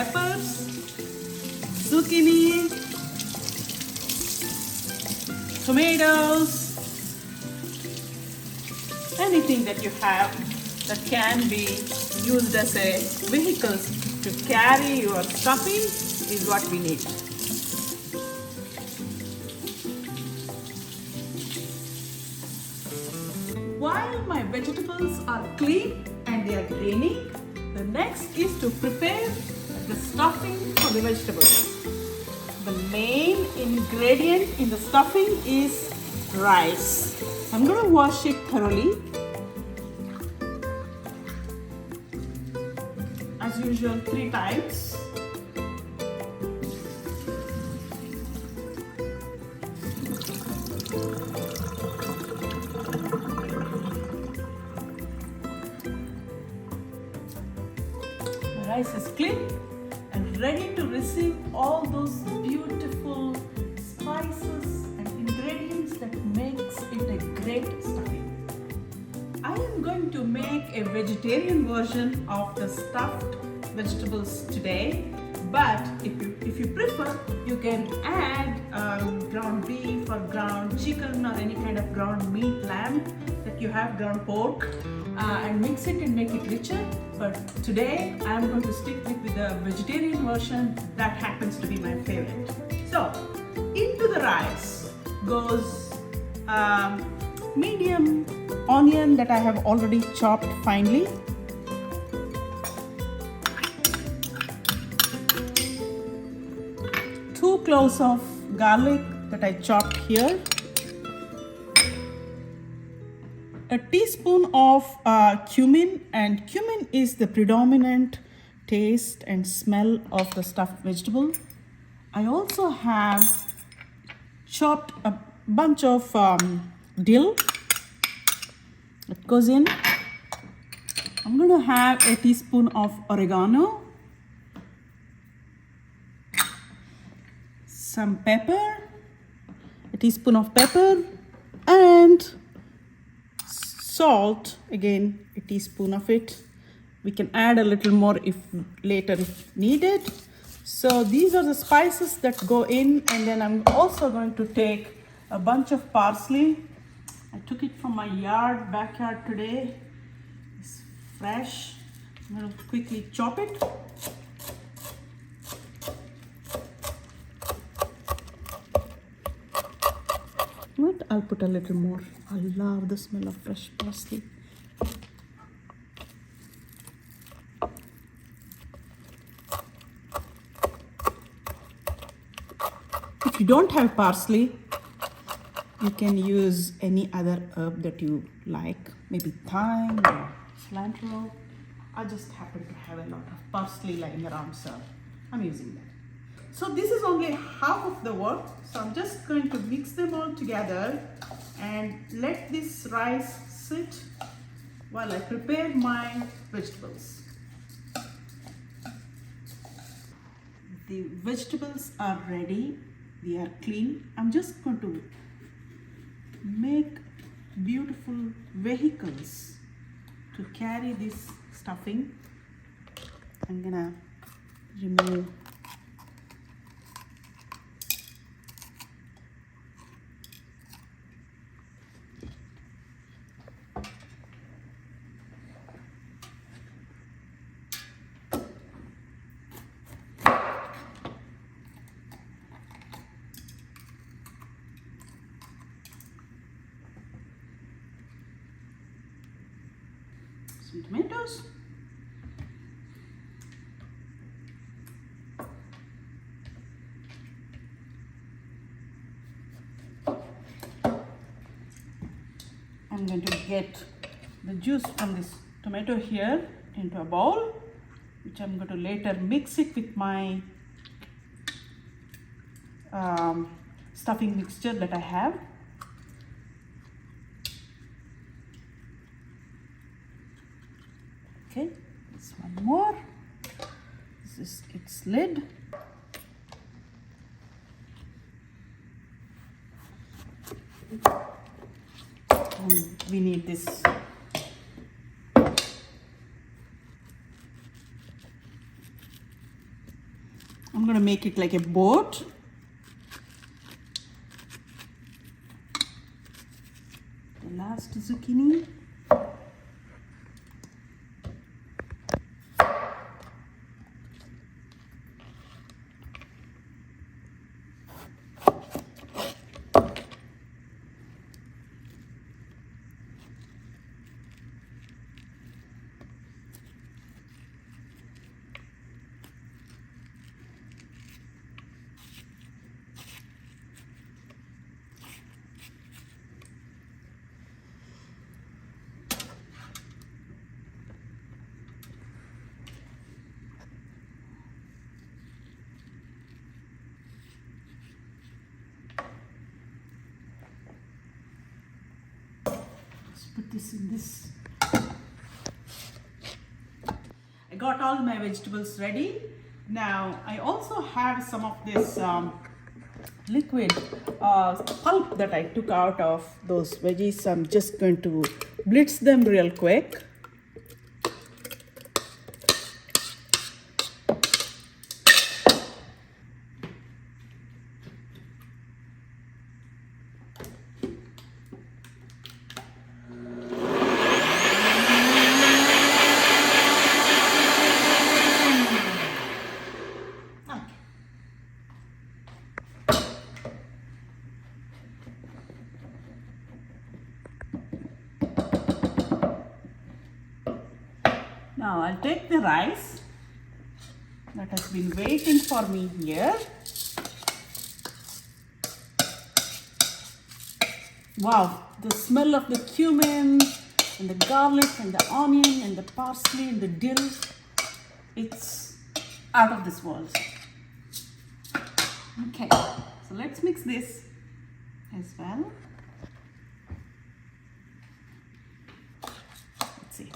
peppers, zucchini, tomatoes, anything that you have that can be used as a vehicle to carry your stuffing is what we need. While my vegetables are clean and they are draining, the next is to prepare the stuffing for the vegetables. The main ingredient in the stuffing is rice. I'm going to wash it thoroughly. As usual, 3 times. The rice is clean and ready to receive all those beautiful spices and ingredients that makes it a great stuffing. I am going to make a vegetarian version of the stuffed vegetables today, but if you prefer, you can add ground beef or ground chicken or any kind of ground meat, lamb that you have, ground pork, and mix it and make it richer. But today I am going to stick with the vegetarian version. That happens to be my favorite. So into the rice goes medium onion that I have already chopped finely. Two cloves of garlic that I chopped here. A teaspoon of cumin, and cumin is the predominant taste and smell of the stuffed vegetable. I also have chopped a bunch of dill that goes in. I'm going to have a teaspoon of oregano, some pepper, a teaspoon of pepper, and salt, again a teaspoon of it. We can add a little more if later if needed. So these are the spices that go in, and then I'm also going to take a bunch of parsley. I took it from my backyard today. It's fresh. I'm going to quickly chop it. What? I'll put a little more. I love the smell of fresh parsley. If you don't have parsley, you can use any other herb that you like, maybe thyme or cilantro. I just happen to have a lot of parsley lying around, so I'm using that. So this is only half of the work, so I'm just going to mix them all together and let this rice sit while I prepare my vegetables. The vegetables are ready, they are clean. I'm just going to make beautiful vehicles to carry this stuffing. I'm gonna remove some tomatoes. I'm going to get the juice from this tomato here into a bowl, which I'm going to later mix it with my stuffing mixture that I have. Okay, this one more. This is its lid. And we need this I'm going to make it like a boat. The last zucchini. Put this in this. I got all my vegetables ready. Now I also have some of this liquid pulp that I took out of those veggies. I'm just going to blitz them real quick. Now I'll take the rice that has been waiting for me here. Wow, the smell of the cumin and the garlic and the onion and the parsley and the dill, it's out of this world. Okay, so let's mix this as well. Let's see.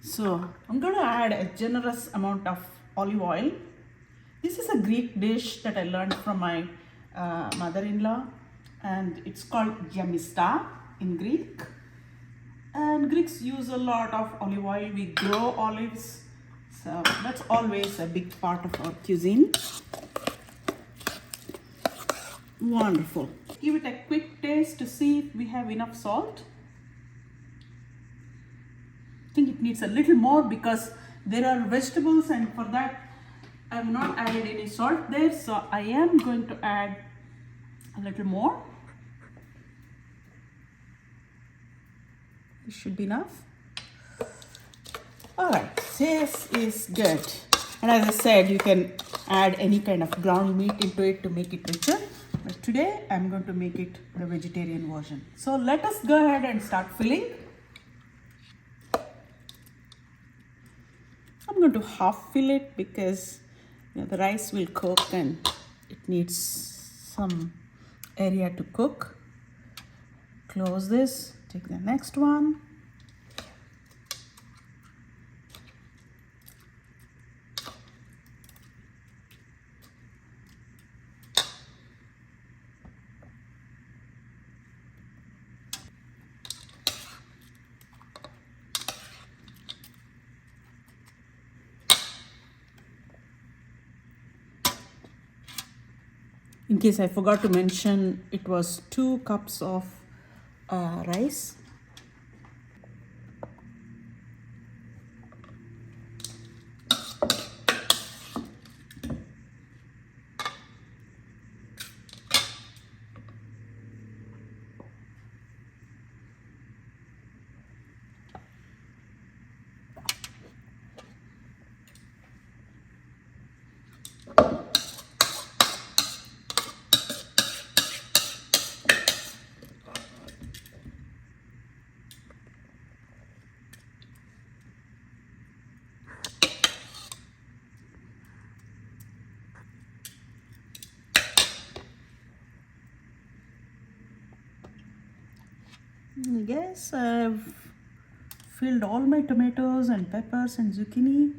So I'm going to add a generous amount of olive oil. This is a Greek dish that I learned from my mother-in-law, and it's called Gemista in Greek. And Greeks use a lot of olive oil. We grow olives, so that's always a big part of our cuisine. Wonderful. Give it a quick taste to see if we have enough salt. I think it needs a little more because there are vegetables, and for that I have not added any salt there, so I am going to add a little more. This should be enough. Alright, this is good. And as I said, you can add any kind of ground meat into it to make it richer. But today I'm going to make it the vegetarian version. So let us go ahead and start filling. I'm going to half fill it because the rice will cook and it needs some area to cook. Close this, take the next one. In case I forgot to mention, it was 2 cups of rice. I guess I've filled all my tomatoes and peppers and zucchini.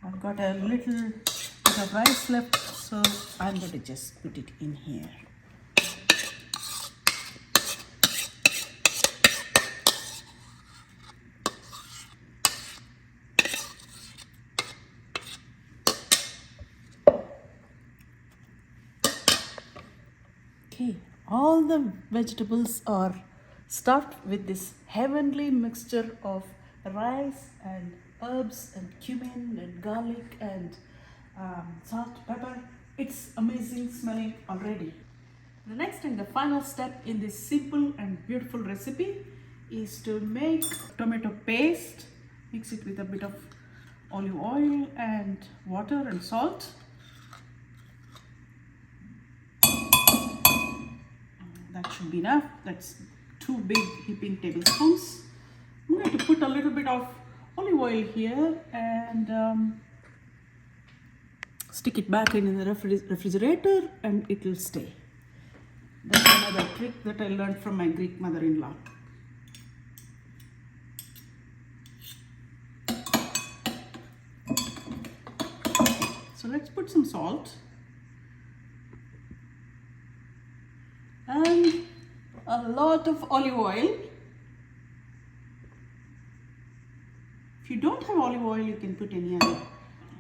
I've got a little bit of rice left, so I'm going to just put it in here. all the vegetables are stuffed with this heavenly mixture of rice and herbs and cumin and garlic and salt, pepper. It's amazing smelling already. The next and the final step in this simple and beautiful recipe is to make tomato paste. Mix it with a bit of olive oil and water and salt. That should be enough. That's 2 big heaping tablespoons. I'm going to put a little bit of olive oil here and stick it back in the refrigerator and it will stay. That's another trick that I learned from my Greek mother-in-law. So let's put some salt and a lot of olive oil. If you don't have olive oil, you can put any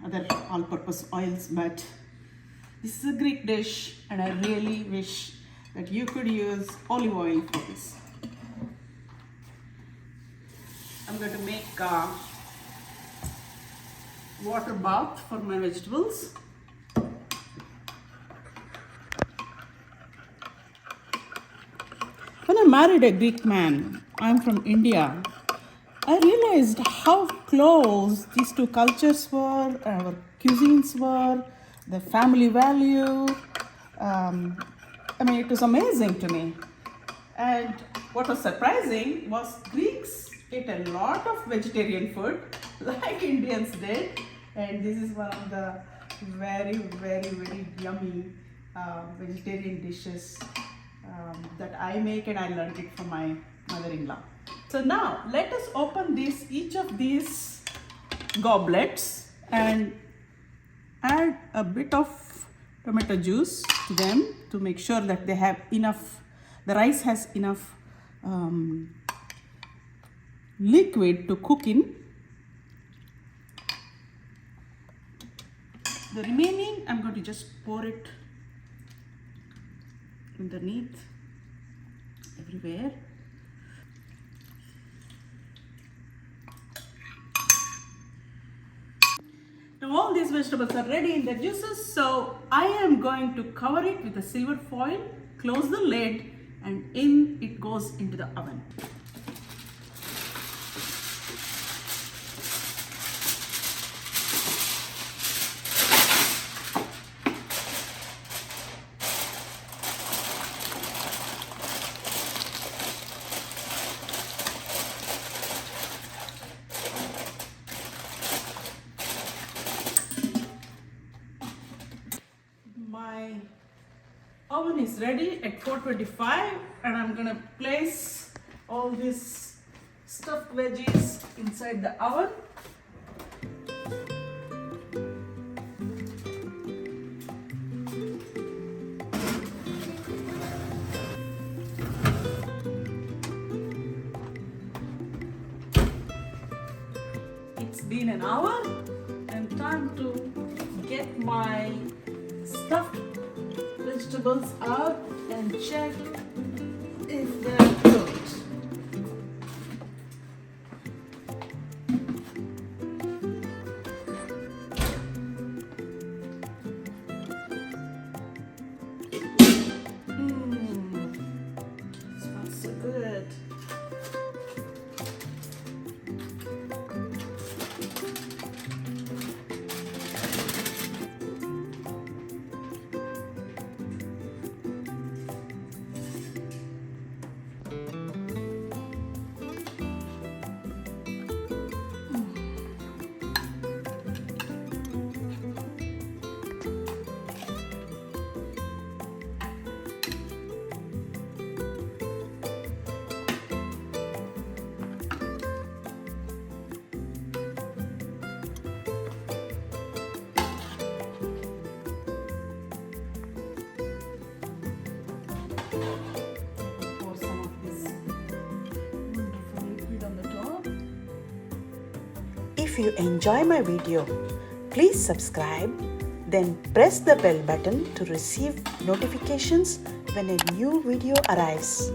other all-purpose oils, but this is a Greek dish and I really wish that you could use olive oil for this. I'm going to make a water bath for my vegetables. When I married a Greek man, I'm from India, I realized how close these two cultures were, our cuisines were, the family value. It was amazing to me. And what was surprising was Greeks ate a lot of vegetarian food like Indians did. And this is one of the very, very, very yummy vegetarian dishes that I make, and I learned it from my mother-in-law. So now let us open each of these goblets and add a bit of tomato juice to them to make sure that they have enough, the rice has enough liquid to cook in. The remaining, I'm going to just pour it underneath everywhere. Now all these vegetables are ready in their juices, so I am going to cover it with a silver foil, close the lid, and in it goes into the oven. My oven is ready at 425 and I'm gonna place all these stuffed veggies inside the oven. It's been an hour and time to get my stuffed vegetables out and check if they're good. Smells so good. Pour some of this wonderful liquid on the top. If you enjoy my video, please subscribe, Then press the bell button to receive notifications when a new video arrives.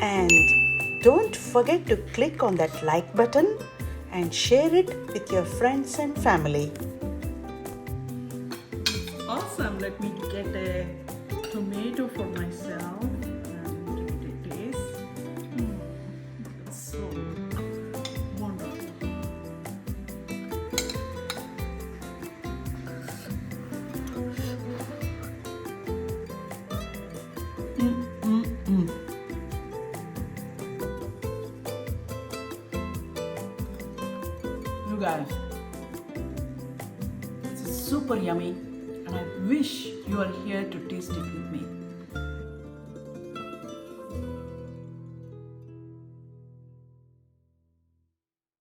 And don't forget to click on that like button and share it with your friends and family. Awesome. Let me get a tomato for myself and give it a taste. It's so wonderful. You guys, this is super yummy, and I wish you are here to taste it with me.